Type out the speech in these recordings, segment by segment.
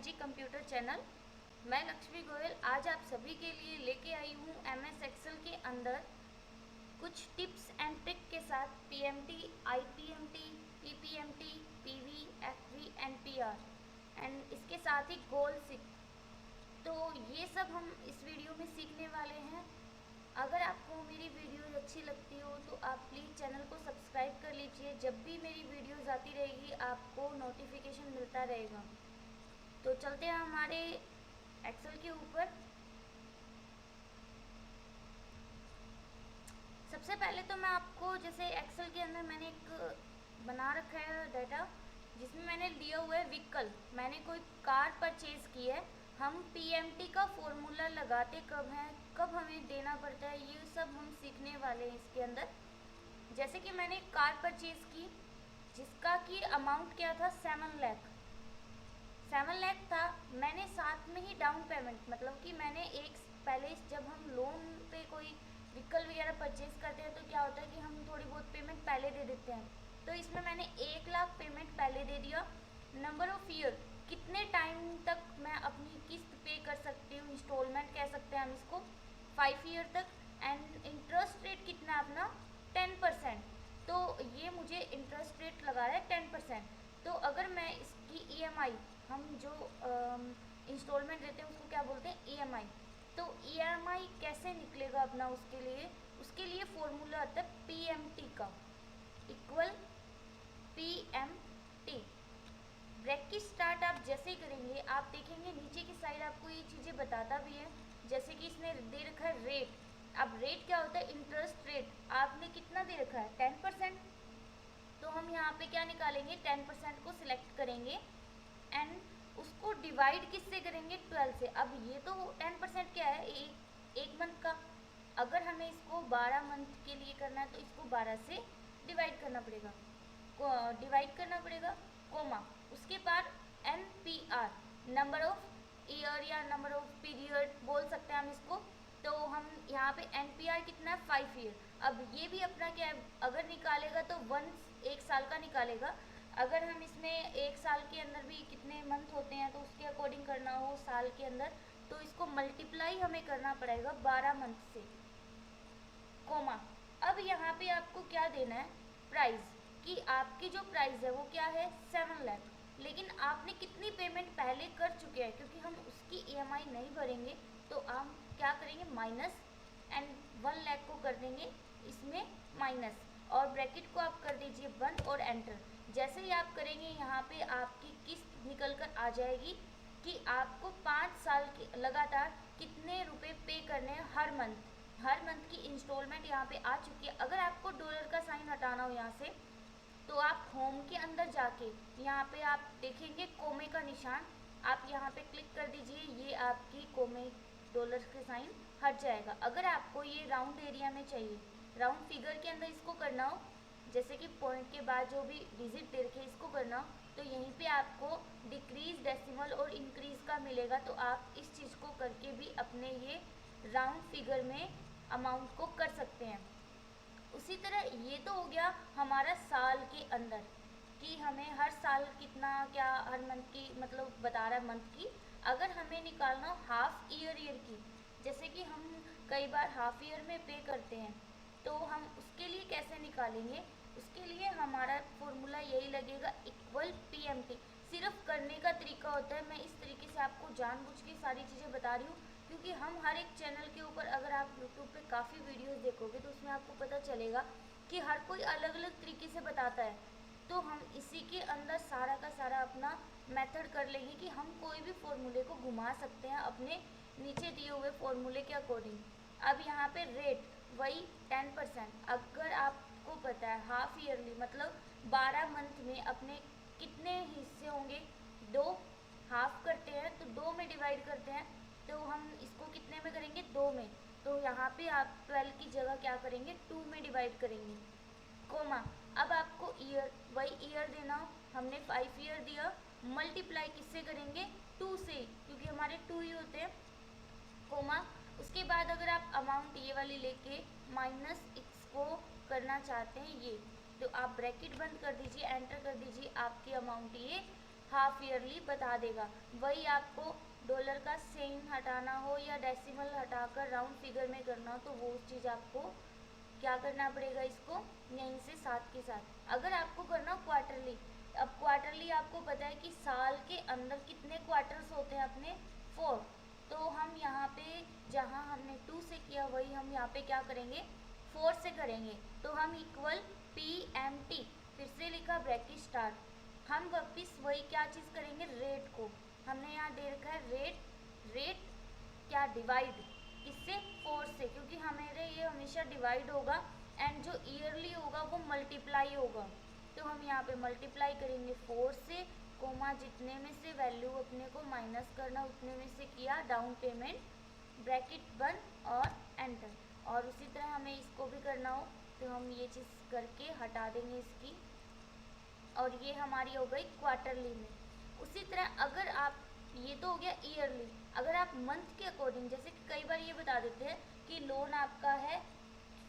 NG computer channel. मैं लक्ष्मी गोयल आज आप सभी के लिए लेके आई हूँ एमएस एक्सेल के अंदर कुछ टिप्स एंड ट्रिक के साथ PMT, IPMT, PPMT, PV, FV, NPR and इसके साथ ही गोल सिक। तो ये सब हम इस वीडियो में सीखने वाले हैं। अगर आपको मेरी वीडियो अच्छी लगती हो तो आप प्लीज़ चैनल को सब्सक्राइब कर लीजिए। जब भी मेरी वीडियोज़ आती रहेगी आपको नोटिफिकेशन मिलता रहेगा। तो चलते हैं हमारे एक्सेल के ऊपर। सबसे पहले तो मैं आपको जैसे एक्सेल के अंदर मैंने एक बना रखा है डाटा जिसमें मैंने लिया हुआ है व्हीकल। मैंने कोई कार परचेज़ की है। हम पीएमटी का फॉर्मूला लगाते कब हैं, कब हमें देना पड़ता है, ये सब हम सीखने वाले हैं इसके अंदर। जैसे कि मैंने कार परचेज़ की जिसका कि अमाउंट क्या था 7 लाख था। मैंने साथ में ही डाउन पेमेंट मतलब कि मैंने एक पहले जब हम लोन पे कोई व्हीकल वगैरह परचेज़ करते हैं तो क्या होता है कि हम थोड़ी बहुत पेमेंट पहले दे देते हैं। तो इसमें मैंने 1 लाख पेमेंट पहले दे दिया। नंबर ऑफ़ ईयर, कितने टाइम तक मैं अपनी किस्त पे कर सकती हूँ, इंस्टॉलमेंट कह सकते हैं हम इसको, 5 ईयर तक। एंड इंटरेस्ट रेट कितना अपना 10%। तो ये मुझे इंटरेस्ट रेट लगा रहा है 10%। तो अगर मैं इसकी ईएमआई, हम जो इंस्टॉलमेंट देते हैं उसको क्या बोलते हैं, ईएमआई। तो ईएमआई कैसे निकलेगा अपना, उसके लिए फॉर्मूला आता है पीएमटी का, इक्वल पीएमटी। ब्रैकेट स्टार्ट आप जैसे ही करेंगे आप देखेंगे नीचे की साइड आपको ये चीज़ें बताता भी है। जैसे कि इसने दे रखा है रेट। अब रेट क्या होता है, इंटरेस्ट रेट आपने कितना दे रखा है 10%। तो हम यहाँ पे क्या निकालेंगे, 10% को सिलेक्ट करेंगे एंड उसको डिवाइड किससे करेंगे, 12 से। अब ये तो 10% क्या है, एक मंथ का। अगर हमें इसको 12 मंथ के लिए करना है तो इसको 12 से डिवाइड करना पड़ेगा, कोमा। उसके बाद एनपीआर, नंबर ऑफ ईयर या नंबर ऑफ पीरियड बोल सकते हैं हम इसको। तो हम यहाँ पे एनपीआर कितना है 5 ईयर। अब ये भी अपना क्या है, अगर निकालेगा तो एक साल का निकालेगा। अगर हम इसमें एक साल के अंदर भी कितने मंथ होते हैं तो उसके अकॉर्डिंग करना हो साल के अंदर, तो इसको मल्टीप्लाई हमें करना पड़ेगा 12 मंथ से, कोमा। अब यहाँ पे आपको क्या देना है, प्राइस, कि आपकी जो प्राइस है वो क्या है 7 लाख। लेकिन आपने कितनी पेमेंट पहले कर चुके हैं, क्योंकि हम उसकी ईएमआई नहीं भरेंगे तो हम क्या करेंगे माइनस, एंड 1 लाख को कर देंगे इसमें माइनस, और ब्रैकेट को आप कर दीजिए बंद और एंटर। जैसे ही आप करेंगे यहाँ पे आपकी किस्त निकल कर आ जाएगी कि आपको 5 साल के लगातार कितने रुपए पे करने हैं हर मंथ की इंस्टॉलमेंट यहाँ पे आ चुकी है। अगर आपको डॉलर का साइन हटाना हो यहाँ से तो आप होम के अंदर जाके यहाँ पे आप देखेंगे कोमे का निशान, आप यहाँ पे क्लिक कर दीजिए, ये आपकी कोमे डॉलर के साइन हट जाएगा। अगर आपको ये राउंड एरिया में चाहिए, राउंड फिगर के अंदर इसको करना हो, जैसे कि पॉइंट के बाद जो भी डिजिट दे रखे इसको करना हो, तो यहीं पे आपको डिक्रीज, डेसिमल और इंक्रीज का मिलेगा। तो आप इस चीज़ को करके भी अपने ये राउंड फिगर में अमाउंट को कर सकते हैं। उसी तरह ये तो हो गया हमारा साल के अंदर कि हमें हर साल कितना, क्या हर मंथ की मतलब बता रहा है मंथ की। अगर हमें निकालना हो हाफ ईयर की, जैसे कि हम कई बार हाफ ईयर में पे करते हैं, तो हम उसके लिए कैसे निकालेंगे, उसके लिए हमारा फॉर्मूला यही लगेगा, इक्वल पीएमटी। सिर्फ करने का तरीका होता है, मैं इस तरीके से आपको जानबूझ के सारी चीज़ें बता रही हूँ क्योंकि हम हर एक चैनल के ऊपर, अगर आप यूट्यूब पे काफ़ी वीडियोस देखोगे तो उसमें आपको पता चलेगा कि हर कोई अलग अलग तरीके से बताता है। तो हम इसी के अंदर सारा का सारा अपना मेथड कर लेंगे कि हम कोई भी फॉर्मूले को घुमा सकते हैं अपने नीचे दिए हुए फॉर्मूले के अकॉर्डिंग। अब यहाँ पे रेट वही 10%। अगर आपको पता है हाफ ईयरली मतलब 12 मंथ में अपने कितने हिस्से होंगे, 2 हाफ करते हैं तो 2 में डिवाइड करते हैं, तो हम इसको कितने में करेंगे 2 में। तो यहाँ पे आप 12 की जगह क्या करेंगे 2 में डिवाइड करेंगे, कोमा। अब आपको ईयर, वही ईयर देना हो, हमने 5 ईयर दिया, मल्टीप्लाई किससे करेंगे 2 से, क्योंकि हमारे 2 ही होते हैं, कोमा। उसके बाद अगर आप अमाउंट ये वाली लेके माइनस इसको करना चाहते हैं ये, तो आप ब्रैकेट बंद कर दीजिए, एंटर कर दीजिए, आपकी अमाउंट ये हाफ ईयरली बता देगा। वही आपको डॉलर का सेंट हटाना हो या डेसिमल हटाकर राउंड फिगर में करना हो तो वो चीज़ आपको क्या करना पड़ेगा, इसको यहीं से साथ के साथ। अगर आपको करना क्वार्टरली, अब क्वार्टरली आपको पता है कि साल के अंदर कितने क्वार्टर्स होते हैं अपने 4, तो हम यहाँ पे जहाँ हमने 2 से किया वही हम यहाँ पे क्या करेंगे 4 से करेंगे। तो हम इक्वल PMT फिर से लिखा ब्रैकेट स्टार्ट, हम वापिस वही क्या चीज़ करेंगे रेट को, हमने यहाँ दे रखा है रेट क्या डिवाइड किससे 4 से, क्योंकि हमारे ये हमेशा डिवाइड होगा एंड जो ईयरली होगा वो मल्टीप्लाई होगा। तो हम यहाँ पे मल्टीप्लाई करेंगे 4 से, कोमा जितने में से वैल्यू अपने को माइनस करना उतने में से किया, डाउन पेमेंट ब्रैकेट बंद और एंटर। और उसी तरह हमें इसको भी करना हो तो हम ये चीज़ करके हटा देंगे इसकी, और ये हमारी हो गई क्वार्टरली में। उसी तरह अगर आप, ये तो हो गया ईयरली, अगर आप मंथ के अकॉर्डिंग, जैसे कि कई बार ये बता देते हैं कि लोन आपका है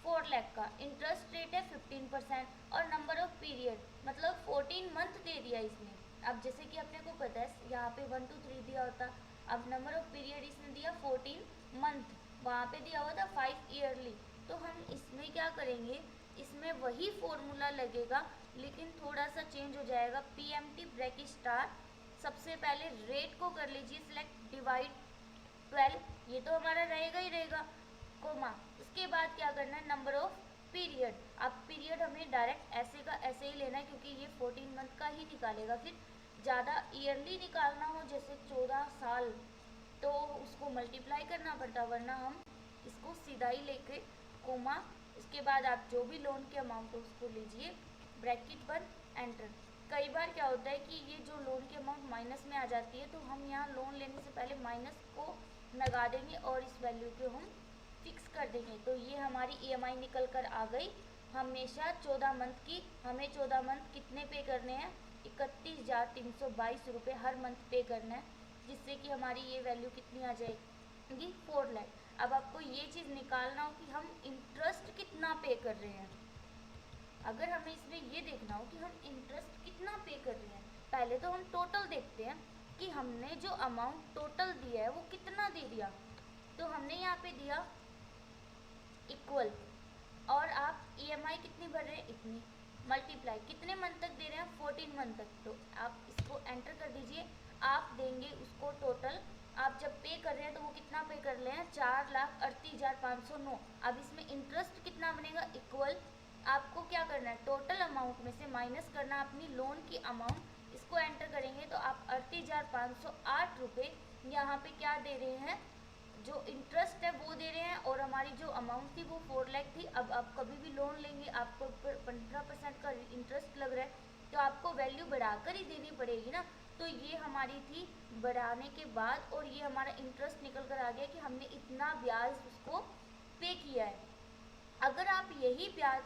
4 लाख का, इंटरेस्ट रेट है 15% और नंबर ऑफ पीरियड मतलब 14 मंथ दे दिया इसने। अब जैसे कि अपने को पता है यहाँ पे 1 2 3 दिया होता, अब नंबर ऑफ पीरियड इसने दिया 14 मंथ, वहाँ पे दिया हुआ था 5 ईयरली। तो हम इसमें क्या करेंगे, इसमें वही फॉर्मूला लगेगा लेकिन थोड़ा सा चेंज हो जाएगा। PMT ब्रैकेट स्टार, सबसे पहले रेट को कर लीजिए सिलेक्ट, डिवाइड 12, ये तो हमारा रहेगा ही रहेगा, कोमा, उसके बाद क्या करना है नंबर ऑफ पीरियड। अब पीरियड हमें डायरेक्ट ऐसे का ऐसे ही लेना है क्योंकि ये 14 मंथ का ही निकालेगा। फिर ज़्यादा ईयरली निकालना हो जैसे 14 साल तो उसको मल्टीप्लाई करना पड़ता, वरना हम इसको सीधा ही लेके कोमा, इसके बाद आप जो भी लोन के अमाउंट हो उसको लीजिए, ब्रैकेट बंद एंटर। कई बार क्या होता है कि ये जो लोन की अमाउंट माइनस में आ जाती है तो हम यहाँ लोन लेने से पहले माइनस को लगा देंगे और इस वैल्यू को हम फिक्स कर देंगे। तो ये हमारी EMI निकल कर आ गई हमेशा 14 मंथ की। हमें 14 मंथ कितने पे करने हैं, 31,322 रुपये हर मंथ पे करना है, जिससे कि हमारी ये वैल्यू कितनी आ जाएगी 4 लाख। अब आपको ये चीज़ निकालना हो कि हम इंटरेस्ट कितना पे कर रहे हैं। अगर हमें इसमें ये देखना हो कि हम इंटरेस्ट कितना पे कर रहे हैं, पहले तो हम टोटल देखते हैं कि हमने जो अमाउंट टोटल दिया है वो कितना दे दिया। तो हमने यहाँ पे दिया इक्वल, और आप EMI कितनी भर रहे हैं इतनी, मल्टीप्लाई कितने मंथ तक दे रहे हैं 14 मंथ तक। तो आप इसको एंटर कर दीजिए, आप देंगे उसको टोटल, आप जब पे कर रहे हैं तो वो कितना पे कर रहे हैं 4,38,509। अब इसमें इंटरेस्ट कितना बनेगा इक्वल, आपको क्या करना है टोटल अमाउंट में से माइनस करना अपनी लोन की अमाउंट, इसको एंटर करेंगे तो आप 38,508 रुपये यहाँ पे क्या दे रहे हैं, जो इंटरेस्ट है वो दे रहे हैं, और हमारी जो अमाउंट थी वो 4 लाख थी। अब आप कभी भी लोन लेंगे आपको 15% का इंटरेस्ट लग रहा है तो आपको वैल्यू बढ़ाकर ही देनी पड़ेगी ना। तो ये हमारी थी बढ़ाने के बाद, और ये हमारा इंटरेस्ट निकल कर आ गया कि हमने इतना ब्याज उसको पे किया है। अगर आप यही ब्याज,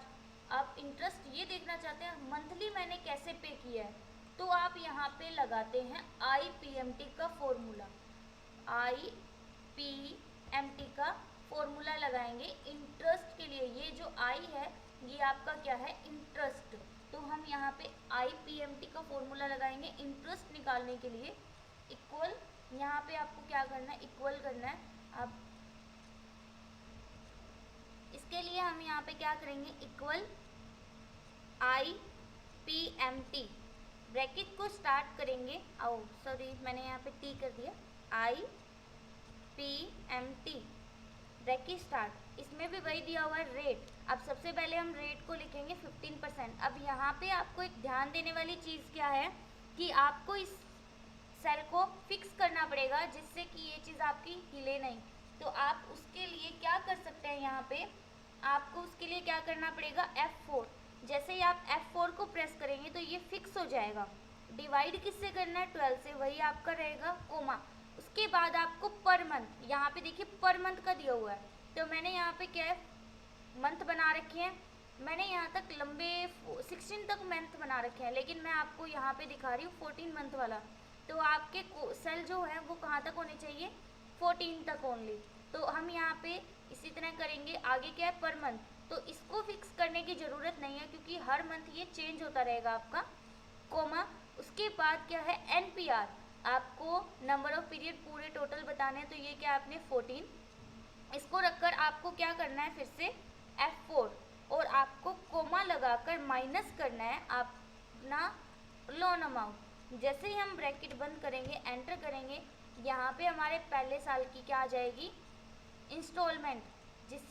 आप इंटरेस्ट ये देखना चाहते हैं मंथली मैंने कैसे पे किया है, तो आप यहाँ पे लगाते हैं IPMT का फॉर्मूला, IPMT का फॉर्मूला लगाएंगे इंटरेस्ट के लिए। ये जो I है ये आपका क्या है इंटरेस्ट, तो हम यहाँ पे IPMT का फॉर्मूला लगाएंगे इंटरेस्ट निकालने के लिए, इक्वल, यहाँ पे आपको क्या करना है इक्वल करना है। अब इसके लिए हम यहाँ पे क्या करेंगे इक्वल IPMT, ब्रैकेट को स्टार्ट करेंगे, सॉरी मैंने यहाँ पे T कर दिया, IPMT ब्रैकेट स्टार्ट, इसमें भी वही दिया हुआ है रेट। अब सबसे पहले हम रेट को लिखेंगे 15%। अब यहाँ पे आपको एक ध्यान देने वाली चीज़ क्या है कि आपको इस सेल को फिक्स करना पड़ेगा जिससे कि ये चीज़ आपकी हिले नहीं। तो आप उसके लिए क्या कर सकते हैं, यहाँ पे आपको उसके लिए क्या करना पड़ेगा F4, जैसे ही आप F4 को प्रेस करेंगे तो ये फिक्स हो जाएगा। डिवाइड किससे करना है 12 से, वही आपका रहेगा कोमा। उसके बाद आपको पर मंथ, यहाँ पे देखिए पर मंथ का दिया हुआ है, तो मैंने यहाँ पे क्या है मंथ बना रखे हैं, मैंने यहाँ तक लंबे 16 तक मंथ बना रखे हैं, लेकिन मैं आपको यहाँ पे दिखा रही हूँ 14 मंथ वाला। तो आपके सेल जो है वो कहाँ तक होने चाहिए 14 तक ओनली। तो हम यहाँ पे इसी तरह करेंगे। आगे क्या है पर मंथ, तो इसको फिक्स करने की ज़रूरत नहीं है क्योंकि हर मंथ ये चेंज होता रहेगा आपका, कोमा। उसके बाद क्या है NPR, आपको नंबर ऑफ पीरियड पूरे टोटल बताने हैं, तो ये क्या आपने 14, इसको रखकर आपको क्या करना है फिर से F4, और आपको कोमा लगाकर माइनस करना है अपना लोन अमाउंट। जैसे ही हम ब्रैकेट बंद करेंगे, एंटर करेंगे, यहाँ पे हमारे पहले साल की क्या आ जाएगी इंस्टॉलमेंट, जिस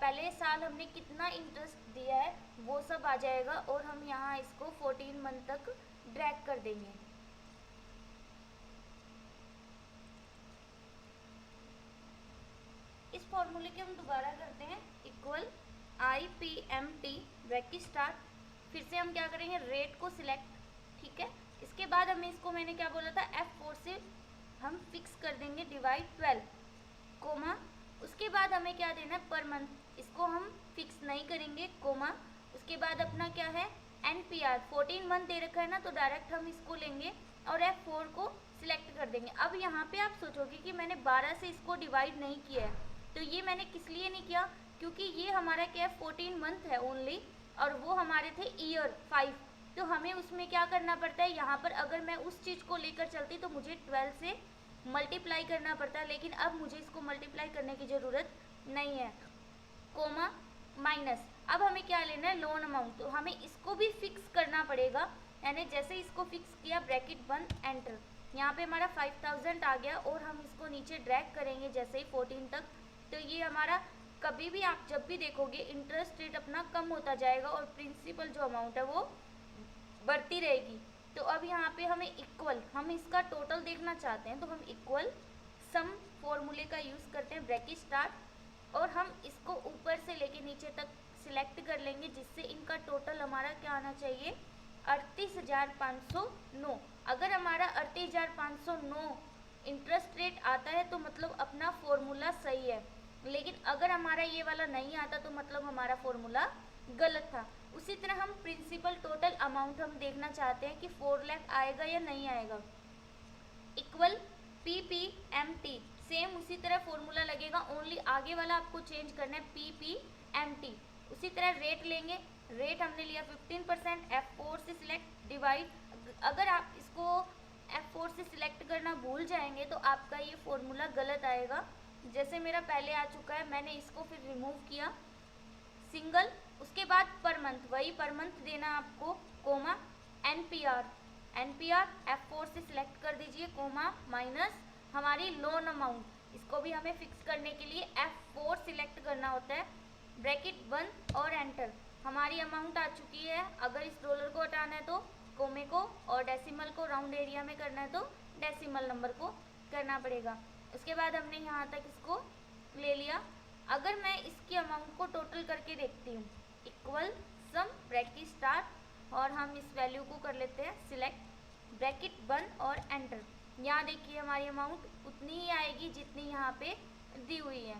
पहले साल हमने कितना इंटरेस्ट दिया है वो सब आ जाएगा, और हम यहाँ इसको 14 मंथ तक ड्रैग कर देंगे। इस फॉर्मूले के हम दोबारा करते हैं, इक्वल IPMT ब्रैकेट स्टार्ट, फिर से हम क्या करेंगे रेट को सिलेक्ट, ठीक है। इसके बाद हमें इसको मैंने क्या बोला था F4 से हम फिक्स कर देंगे डिवाइड 12 कोमा, उसके बाद हमें क्या देना है पर मंथ, इसको हम फिक्स नहीं करेंगे कोमा, उसके बाद अपना क्या है NPR 14 मंथ दे रखा है ना, तो डायरेक्ट हम इसको लेंगे और F4 को सिलेक्ट कर देंगे। अब यहाँ पे आप सोचोगे कि मैंने 12 से इसको डिवाइड नहीं किया है, तो ये मैंने किस लिए नहीं किया, क्योंकि ये हमारा क्या है 14 मंथ है ओनली, और वो हमारे थे ईयर 5, तो हमें उसमें क्या करना पड़ता है, यहाँ पर अगर मैं उस चीज़ को लेकर चलती तो मुझे 12 से मल्टीप्लाई करना पड़ता है, लेकिन अब मुझे इसको मल्टीप्लाई करने की ज़रूरत नहीं है, कोमा माइनस। अब हमें क्या लेना है लोन अमाउंट, तो हमें इसको भी फिक्स करना पड़ेगा, यानी जैसे इसको फिक्स किया ब्रैकेट बंद एंटर, यहाँ पे हमारा 5000 आ गया, और हम इसको नीचे ड्रैग करेंगे जैसे ही 14 तक, तो ये हमारा कभी भी आप जब भी देखोगे इंटरेस्ट रेट अपना कम होता जाएगा और प्रिंसिपल जो अमाउंट है वो बढ़ती रहेगी। तो अब यहाँ पे हमें इक्वल, हम इसका टोटल देखना चाहते हैं, तो हम इक्वल सम फॉर्मूले का यूज़ करते हैं ब्रैकेट स्टार्ट, और हम इसको ऊपर से लेके नीचे तक सिलेक्ट कर लेंगे, जिससे इनका टोटल हमारा क्या आना चाहिए 38,509। अगर हमारा 38,509 इंटरेस्ट रेट आता है तो मतलब अपना फॉर्मूला सही है, लेकिन अगर हमारा ये वाला नहीं आता तो मतलब हमारा फॉर्मूला गलत था। उसी तरह हम प्रिंसिपल टोटल अमाउंट हम देखना चाहते हैं कि 4 लाख आएगा या नहीं आएगा, इक्वल PPMT, सेम उसी तरह फॉर्मूला लगेगा, ओनली आगे वाला आपको चेंज करना है PPMT। उसी तरह रेट लेंगे, रेट हमने लिया 15%, F4 से सिलेक्ट डिवाइड, अगर आप इसको F4 से सिलेक्ट करना भूल जाएंगे तो आपका ये फॉर्मूला गलत आएगा, जैसे मेरा पहले आ चुका है, मैंने इसको फिर रिमूव किया सिंगल, उसके बाद पर मंथ, वही पर मंथ देना आपको, कोमा NPR F4 से सिलेक्ट कर दीजिए, कोमा माइनस हमारी लोन अमाउंट, इसको भी हमें फिक्स करने के लिए F4 सिलेक्ट करना होता है, ब्रैकेट बंद और एंटर, हमारी अमाउंट आ चुकी है। अगर इस डॉलर को हटाना है तो कोमे को, और डेसिमल को राउंड एरिया में करना है तो डेसिमल नंबर को करना पड़ेगा। उसके बाद हमने यहाँ तक इसको ले लिया। अगर मैं इसकी अमाउंट को टोटल करके देखती हूँ, इक्वल सम ब्रैकेट स्टार्ट, और हम इस वैल्यू को कर लेते हैं सिलेक्ट, ब्रैकेट बंद और एंटर, यहाँ देखिए हमारी अमाउंट उतनी ही आएगी जितनी यहाँ पे दी हुई है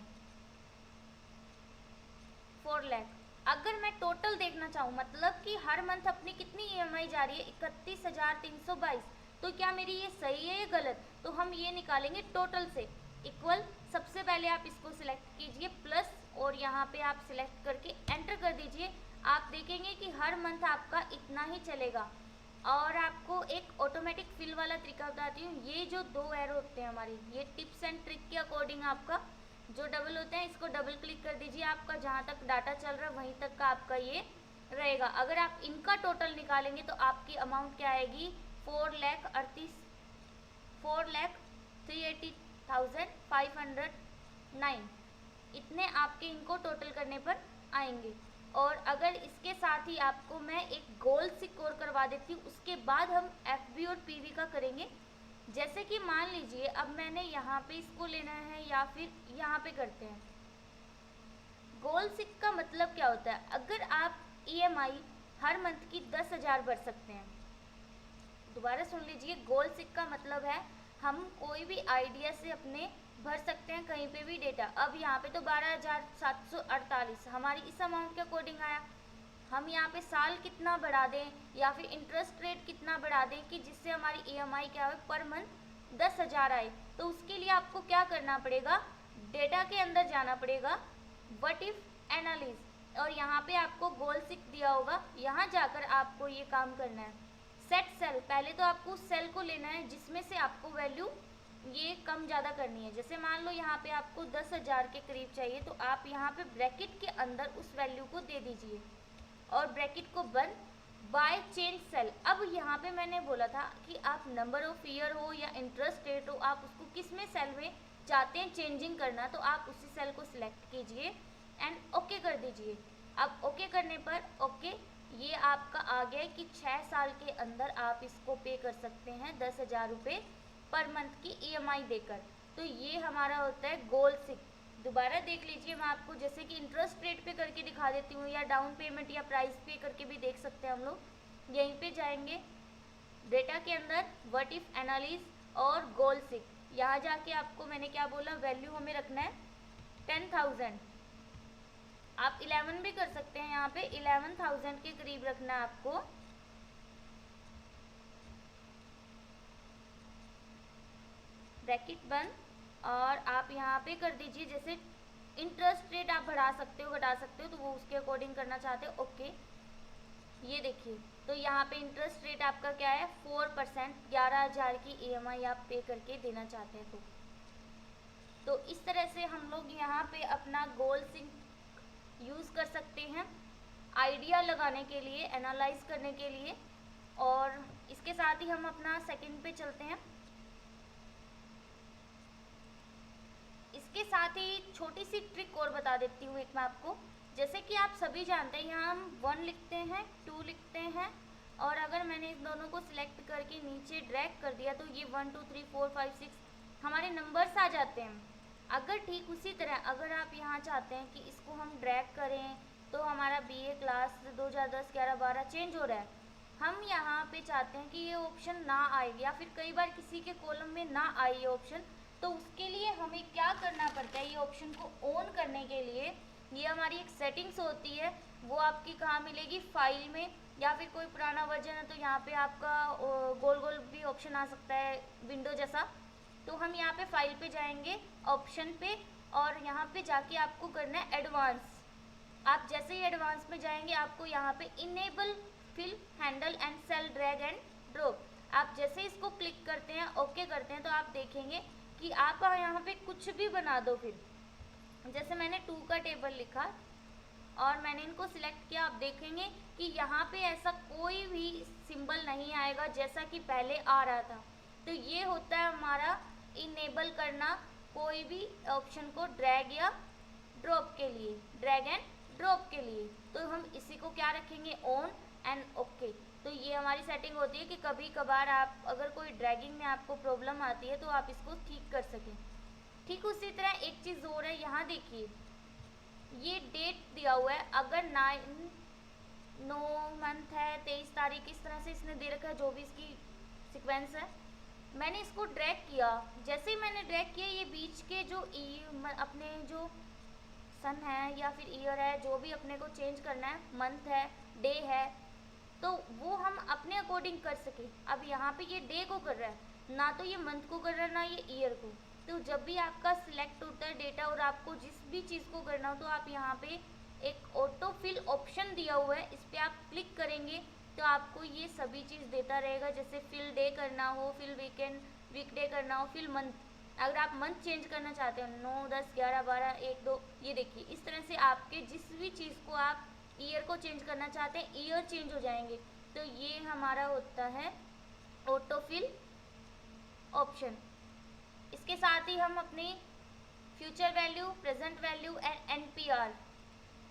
4 लाख। अगर मैं टोटल देखना चाहूँ, मतलब कि हर मंथ अपनी कितनी EMI जा रही है 31,322, तो क्या मेरी ये सही है या गलत, तो हम ये निकालेंगे टोटल से, इक्वल सबसे पहले आप इसको सिलेक्ट कीजिए प्लस, और यहाँ पे आप सिलेक्ट करके एंटर कर दीजिए, आप देखेंगे कि हर मंथ आपका इतना ही चलेगा। और आपको एक ऑटोमेटिक फिल वाला तरीका बताती हूँ, ये जो 2 एरो होते हैं हमारी, ये टिप्स एंड ट्रिक के अकॉर्डिंग आपका जो डबल होते हैं, इसको डबल क्लिक कर दीजिए, आपका जहाँ तक डाटा चल रहा है वहीं तक का आपका ये रहेगा। अगर आप इनका टोटल निकालेंगे तो आपकी अमाउंट क्या आएगी 4,38,509, इतने आपके इनको टोटल करने पर आएंगे। और अगर इसके साथ ही आपको मैं एक गोल सिक्योर करवा देती हूँ, उसके बाद हम FB और PV का करेंगे। जैसे कि मान लीजिए अब मैंने यहाँ पे इसको लेना है या फिर यहाँ पे करते हैं। गोल सिक का मतलब क्या होता है, अगर आप EMI हर मंथ की 10,000 भर सकते हैं, दोबारा सुन लीजिए, गोल सिक का मतलब है हम कोई भी आइडिया से अपने भर सकते हैं कहीं पे भी डेटा। अब यहाँ पे तो 12,748 हमारी इस अमाउंट के अकॉर्डिंग आया, हम यहाँ पे साल कितना बढ़ा दें या फिर इंटरेस्ट रेट कितना बढ़ा दें कि जिससे हमारी EMI क्या हो पर मंथ 10,000 आए, तो उसके लिए आपको क्या करना पड़ेगा, डेटा के अंदर जाना पड़ेगा, व्हाट इफ एनालिसिस, और यहाँ पे आपको गोल सिक दिया होगा, यहाँ जाकर आपको ये काम करना है। सेट सेल, पहले तो आपको उस सेल को लेना है जिसमें से आपको वैल्यू ये कम ज़्यादा करनी है। जैसे मान लो यहाँ पे आपको 10,000 के करीब चाहिए, तो आप यहाँ पे ब्रैकेट के अंदर उस वैल्यू को दे दीजिए और ब्रैकेट को बंद बाय चेंज सेल। अब यहाँ पे मैंने बोला था कि आप नंबर ऑफ ईयर हो या इंटरेस्ट रेट हो, आप उसको किस में सेल में चाहते हैं चेंजिंग करना, तो आप उसी सेल को सिलेक्ट कीजिए एंड ओके कर दीजिए। अब ओके करने पर ओके ये आपका आ गया कि 6 साल के अंदर आप इसको पे कर सकते हैं 10,000 रुपये पर मंथ की EMI देकर। तो ये हमारा होता है गोल 6। दोबारा देख लीजिए, मैं आपको जैसे कि इंटरेस्ट रेट पे करके दिखा देती हूँ, या डाउन पेमेंट या प्राइस पे करके भी देख सकते हैं हम लोग। यहीं पे जाएंगे डेटा के अंदर व्हाट इफ एनालिस और गोल 6, यहाँ जाके आपको मैंने क्या बोला, वैल्यू हमें रखना है 10,000। आप 11 भी कर सकते हैं, यहाँ पे 11,000 के करीब रखना है आपको। ब्रैकेट बंद और आप यहाँ पे कर दीजिए, जैसे इंटरेस्ट रेट आप बढ़ा सकते हो घटा सकते हो, तो वो उसके अकॉर्डिंग करना चाहते हो ओके। ये देखिए, तो यहाँ पे इंटरेस्ट रेट आपका क्या है 4%, 11,000 की EMI आप पे करके देना चाहते हैं। तो इस तरह से हम लोग यहाँ पे अपना गोल सिंक यूज़ कर सकते हैं आइडिया लगाने के लिए, एनालाइज करने के लिए। और इसके साथ ही हम अपना सेकंड पे चलते हैं। इसके साथ ही छोटी सी ट्रिक और बता देती हूँ एक मैं आपको। जैसे कि आप सभी जानते हैं, यहाँ हम 1 लिखते हैं, 2 लिखते हैं, और अगर मैंने इस दोनों को सिलेक्ट करके नीचे ड्रैग कर दिया तो ये 1 2 3 4 5 6 हमारे नंबर्स आ जाते हैं। अगर ठीक उसी तरह अगर आप यहाँ चाहते हैं कि इसको हम ड्रैग करें, तो हमारा BA क्लास 2010 11 12 चेंज हो रहा है, हम यहाँ पे चाहते हैं कि ये ऑप्शन ना आए, या फिर कई बार किसी के कॉलम में ना आए ये ऑप्शन, तो उसके लिए हमें क्या करना पड़ता है, ये ऑप्शन को ऑन करने के लिए ये हमारी एक सेटिंग्स होती है, वो आपकी कहाँ मिलेगी, फाइल में, या फिर कोई पुराना वर्जन है तो यहाँ पे आपका गोल गोल भी ऑप्शन आ सकता है विंडो जैसा। तो हम यहाँ पे फाइल पे जाएंगे, ऑप्शन पे, और यहाँ पे जाके आपको करना है एडवांस। आप जैसे ही एडवांस में जाएंगे आपको यहाँ पे enable fill handle and cell drag and drop, आप जैसे इसको क्लिक करते हैं ओके करते हैं तो आप देखेंगे कि आप यहाँ पे कुछ भी बना दो। फिर जैसे मैंने 2 का टेबल लिखा और मैंने इनको सिलेक्ट किया, आप देखेंगे कि यहाँ पे ऐसा कोई भी सिंबल नहीं आएगा जैसा कि पहले आ रहा था। तो ये होता है हमारा इनेबल करना कोई भी ऑप्शन को ड्रैग या ड्रॉप के लिए, ड्रैग एंड ड्रॉप के लिए। तो हम इसी को क्या रखेंगे, ऑन एंड ओके। तो ये हमारी सेटिंग होती है कि कभी कभार आप अगर कोई ड्रैगिंग में आपको प्रॉब्लम आती है तो आप इसको ठीक कर सकें। ठीक उसी तरह एक चीज़ और है, यहाँ देखिए ये डेट दिया हुआ है, अगर 9 मंथ है 23 तारीख, इस तरह से इसने दे रखा है, जो भी इसकी सीक्वेंस है। मैंने इसको ड्रैग किया, जैसे ही मैंने ड्रैग किया ये बीच के जो अपने जो सन है या फिर ईयर है, जो भी अपने को चेंज करना है, मंथ है, डे है, तो वो हम अपने अकॉर्डिंग कर सके। अब यहाँ पे ये डे को कर रहा है, ना तो ये मंथ को कर रहा है ना ये ईयर को। तो जब भी आपका सिलेक्ट होता है डेटा और आपको जिस भी चीज़ को करना हो, तो आप यहाँ पे एक ऑटो फिल ऑप्शन दिया हुआ है, इस पर आप क्लिक करेंगे तो आपको ये सभी चीज़ देता रहेगा। जैसे फिल डे करना हो, फिल वीकडे करना हो, फिल मंथ, अगर आप मंथ चेंज करना चाहते हो 9 10 11 12 1 2, ये देखिए इस तरह से आपके जिस भी चीज़ को आप ईयर को चेंज करना चाहते हैं ईयर चेंज हो जाएंगे। तो ये हमारा होता है ऑटो फिल ऑप्शन। इसके साथ ही हम अपनी future value, present value and NPR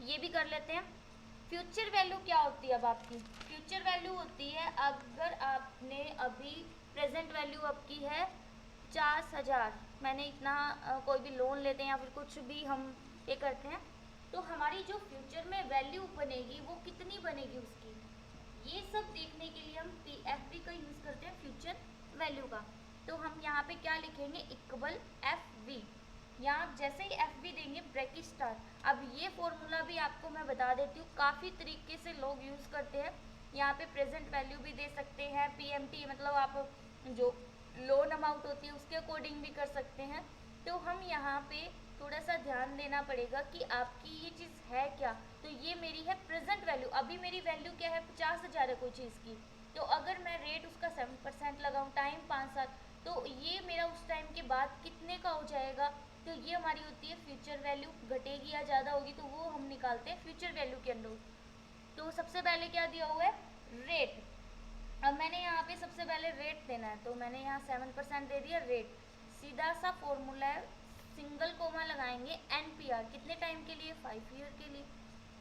ये भी कर लेते हैं। फ्यूचर वैल्यू क्या होती है, अब आपकी फ्यूचर वैल्यू होती है अगर आपने अभी प्रेजेंट वैल्यू आपकी है 50,000, मैंने इतना कोई भी लोन लेते हैं या फिर कुछ भी हम ये करते हैं, तो हमारी जो फ्यूचर में वैल्यू बनेगी वो कितनी बनेगी उसकी, ये सब देखने के लिए हम PFV का यूज़ करते हैं, फ्यूचर वैल्यू का। तो हम यहाँ पे क्या लिखेंगे, इक्वल FV, यहाँ जैसे ही FV देंगे ब्रैकेट स्टार। अब ये फॉर्मूला भी आपको मैं बता देती हूँ, काफ़ी तरीके से लोग यूज़ करते हैं। यहाँ पे प्रेजेंट वैल्यू भी दे सकते हैं, PMT मतलब आप जो लोन अमाउंट होती है उसके अकॉर्डिंग भी कर सकते हैं। तो हम यहाँ पे थोड़ा सा ध्यान देना पड़ेगा कि आपकी ये चीज़ है क्या। तो ये मेरी है प्रेजेंट वैल्यू, अभी मेरी वैल्यू क्या है 50,000 है कोई चीज़ की, तो अगर मैं रेट उसका 7% लगाऊँ, टाइम 5 साल, तो ये मेरा उस टाइम के बाद कितने का हो जाएगा। तो ये हमारी होती है फ्यूचर वैल्यू, घटेगी या ज़्यादा होगी तो वो हम निकालते हैं फ्यूचर वैल्यू के अंदर। तो सबसे पहले क्या दिया हुआ है, रेट। अब मैंने यहाँ पे सबसे पहले रेट देना है, तो मैंने यहाँ 7% दे दिया रेट। सीधा सा फॉर्मूला है, सिंगल कोमा लगाएंगे NPR कितने टाइम के लिए, 5 ईयर के लिए,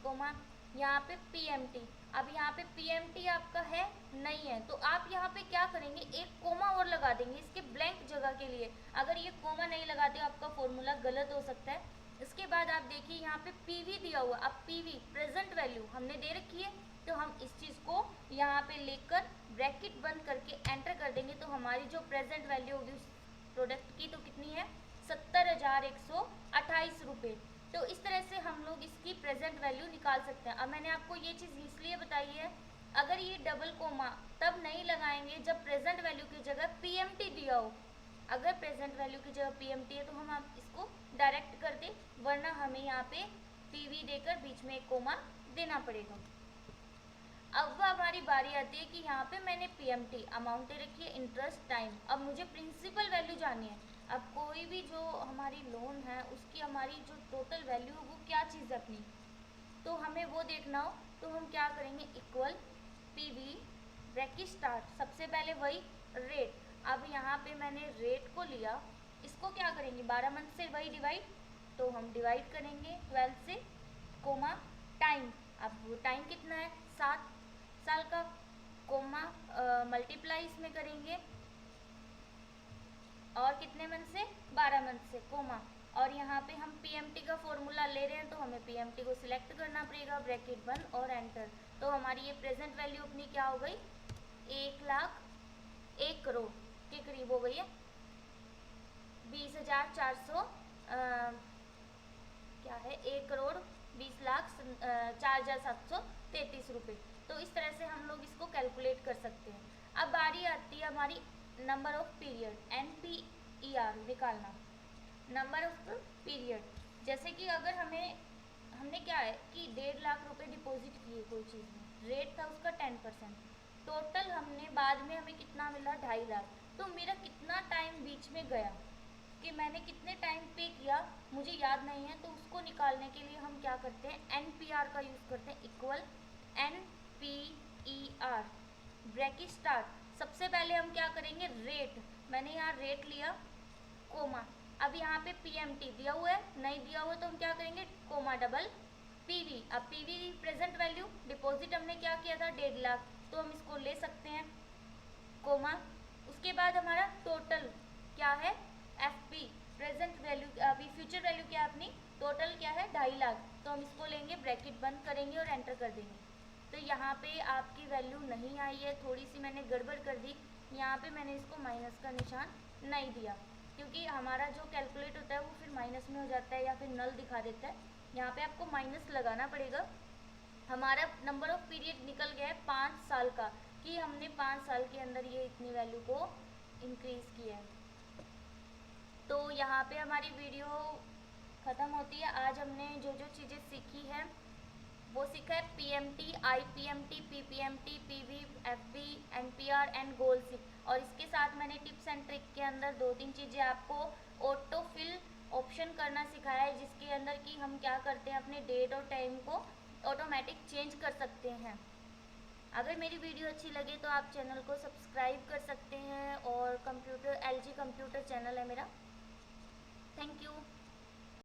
कोमा यहाँ पे PMT। अब यहाँ पे PMT आपका है नहीं है, तो आप यहाँ पे क्या करेंगे, एक कोमा और लगा देंगे इसके ब्लैंक जगह के लिए। अगर ये कोमा नहीं लगाते आपका फॉर्मूला गलत हो सकता है। इसके बाद आप देखिए यहाँ पे PV दिया हुआ, अब PV प्रेजेंट वैल्यू हमने दे रखी है, तो हम इस चीज़ को यहाँ पे लेकर ब्रैकेट बंद करके एंटर कर देंगे, तो हमारी जो प्रेजेंट वैल्यू होगी उस प्रोडक्ट की तो कितनी है, 70,128 रुपये। तो इस तरह से हम लोग इसकी प्रेजेंट वैल्यू निकाल सकते हैं। अब मैंने आपको ये चीज़ इसलिए बताई है, अगर ये डबल कोमा तब नहीं लगाएंगे जब प्रेजेंट वैल्यू की जगह PMT दिया हो। अगर प्रेजेंट वैल्यू की जगह PMT है तो हम आप इसको डायरेक्ट कर दें, वरना हमें यहाँ पे PV देकर बीच में एक कोमा देना पड़ेगा। अब हमारी बारी आती है कि यहाँ पे मैंने PMT अमाउंट दे रखी है, इंटरेस्ट टाइम। अब मुझे प्रिंसिपल वैल्यू जाननी है। अब कोई भी जो हमारी लोन है उसकी हमारी जो टोटल वैल्यू है वो क्या चीज़ है अपनी, तो हमें वो देखना हो, तो हम क्या करेंगे, इक्वल PV ब्रैकेट स्टार्ट, सबसे पहले वही रेट। अब यहाँ पे मैंने रेट को लिया, इसको क्या करेंगे 12 मंथ से वही डिवाइड, तो हम डिवाइड करेंगे 12 से, कोमा टाइम। अब टाइम कितना है 7 साल का, कोमा मल्टीप्लाई इसमें करेंगे और कितने मंथ से, 12 मंथ से, कोमा। और यहाँ पे हम PMT का फॉर्मूला ले रहे हैं तो हमें PMT को सिलेक्ट करना पड़ेगा, ब्रैकेट बंद और एंटर। तो हमारी ये प्रेजेंट वैल्यू अपनी क्या हो गई, 1 करोड़ के करीब हो गई है, 20,400 क्या है, 1,20,04,733 रुपये। तो इस तरह से हम लोग इसको कैलकुलेट कर सकते हैं। अब बारी आती है हमारी नंबर ऑफ पीरियड, NPER निकालना, नंबर ऑफ पीरियड। जैसे कि अगर हमने क्या है कि 1.5 लाख रुपए डिपॉजिट किए कोई चीज़ में, रेट था उसका 10%, टोटल हमने बाद में हमें कितना मिला, 2.5 लाख। तो मेरा कितना टाइम बीच में गया कि मैंने कितने टाइम पे किया मुझे याद नहीं है, तो उसको निकालने के लिए हम क्या करते हैं, NPR का यूज़ करते हैं, इक्वल NPER ब्रैकेट स्टार्ट। सबसे पहले हम क्या करेंगे, रेट, मैंने यहाँ रेट लिया, कोमा। अब यहाँ पे PMT दिया हुआ है, नहीं दिया हुआ तो हम क्या करेंगे, कोमा डबल PV। अब PV प्रेजेंट वैल्यू, डिपॉजिट हमने क्या किया था 1.5 लाख, तो हम इसको ले सकते हैं, कोमा। उसके बाद हमारा टोटल क्या है, FP प्रेजेंट वैल्यू, अभी फ्यूचर वैल्यू क्या है अपनी, टोटल क्या है 2.5 लाख, तो हम इसको लेंगे, ब्रैकेट बंद करेंगे और एंटर कर देंगे। तो यहाँ पे आपकी वैल्यू नहीं आई है, थोड़ी सी मैंने गड़बड़ कर दी, यहाँ पे मैंने इसको माइनस का निशान नहीं दिया, क्योंकि हमारा जो कैलकुलेट होता है वो फिर माइनस में हो जाता है या फिर नल दिखा देता है। यहाँ पे आपको माइनस लगाना पड़ेगा। हमारा नंबर ऑफ पीरियड निकल गया है 5 साल का, कि हमने 5 साल के अंदर ये इतनी वैल्यू को इंक्रीज़ किया है। तो यहाँ पे हमारी वीडियो ख़त्म होती है। आज हमने जो जो चीज़ें सीखी है वो सीखा है, PMT, IPMT, PPMT, PV, FP, NPR and गोल सीख। और इसके साथ मैंने टिप्स एंड ट्रिक के अंदर 2-3 चीज़ें आपको ऑटो फिल ऑप्शन करना सिखाया है, जिसके अंदर कि हम क्या करते हैं, अपने डेट और टाइम को ऑटोमेटिक चेंज कर सकते हैं। अगर मेरी वीडियो अच्छी लगे तो आप चैनल को सब्सक्राइब कर सकते हैं, और LG कंप्यूटर चैनल है मेरा। Thank you.